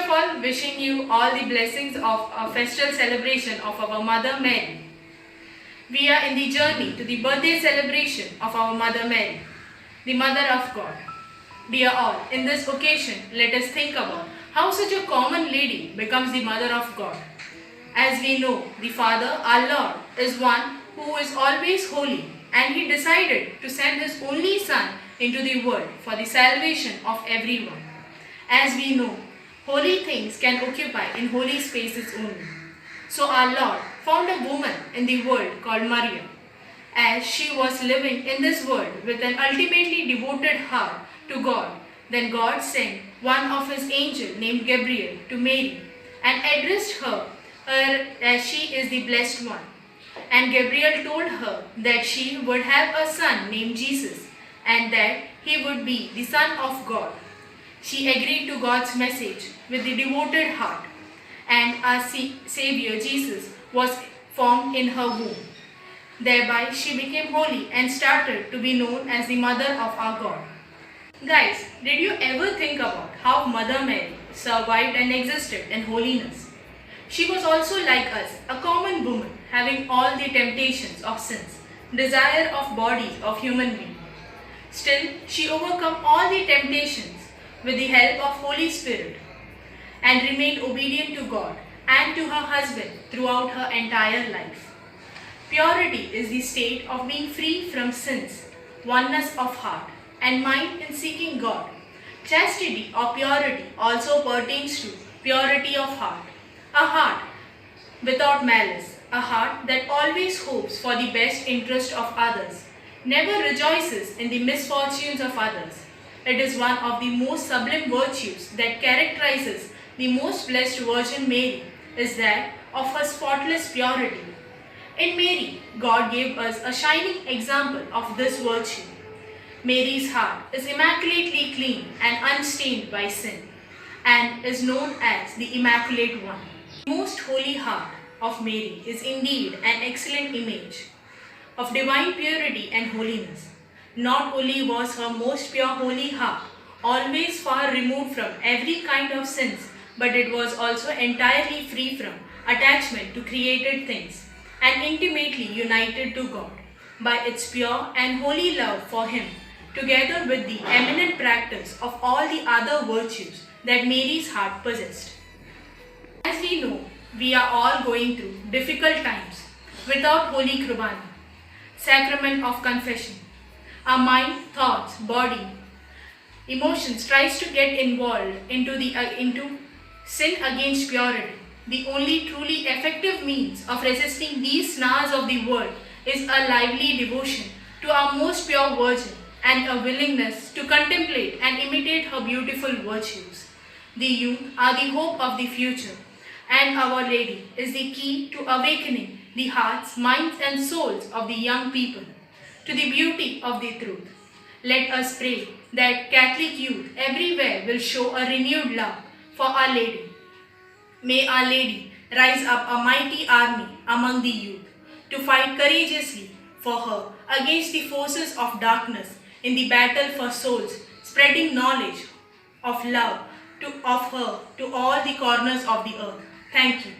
of all, wishing you all the blessings of a festal celebration of our Mother Mary. We are in the journey to the birthday celebration of our Mother Mary, the Mother of God. Dear all, in this occasion, let us think about how such a common lady becomes the Mother of God. As we know, the Father, our Lord, is one who is always holy, and He decided to send His only Son into the world for the salvation of everyone. As we know, holy things can occupy in holy spaces only. So our Lord found a woman in the world called Maria. As she was living in this world with an ultimately devoted heart to God, then God sent one of His angels named Gabriel to Mary and addressed her as she is the blessed one. And Gabriel told her that she would have a son named Jesus and that he would be the Son of God. She agreed to God's message with the devoted heart, and our Savior Jesus was formed in her womb. Thereby she became holy and started to be known as the Mother of our God. Guys, did you ever think about how Mother Mary survived and existed in holiness? She was also like us, a common woman having all the temptations of sins, desire of bodies of human beings. Still, she overcome all the temptations with the help of Holy Spirit and remained obedient to God and to her husband throughout her entire life. Purity is the state of being free from sins, oneness of heart and mind in seeking God. Chastity or purity also pertains to purity of heart, a heart without malice, a heart that always hopes for the best interest of others, never rejoices in the misfortunes of others. It is one of the most sublime virtues that characterizes the most blessed Virgin Mary is that of her spotless purity. In Mary, God gave us a shining example of this virtue. Mary's heart is immaculately clean and unstained by sin and is known as the Immaculate One. The most holy heart of Mary is indeed an excellent image of divine purity and holiness. Not only was her most pure holy heart always far removed from every kind of sins, but it was also entirely free from attachment to created things and intimately united to God by its pure and holy love for Him, together with the eminent practice of all the other virtues that Mary's heart possessed. As we know, we are all going through difficult times without Holy Kurbana, sacrament of confession. Our mind, thoughts, body, emotions tries to get involved into sin against purity. The only truly effective means of resisting these snares of the world is a lively devotion to our most pure Virgin and a willingness to contemplate and imitate her beautiful virtues. The youth are the hope of the future, and Our Lady is the key to awakening the hearts, minds and souls of the young people to the beauty of the truth. Let us pray that Catholic youth everywhere will show a renewed love for Our Lady. May Our Lady rise up a mighty army among the youth to fight courageously for her against the forces of darkness in the battle for souls, spreading knowledge of love of her to all the corners of the earth. Thank you.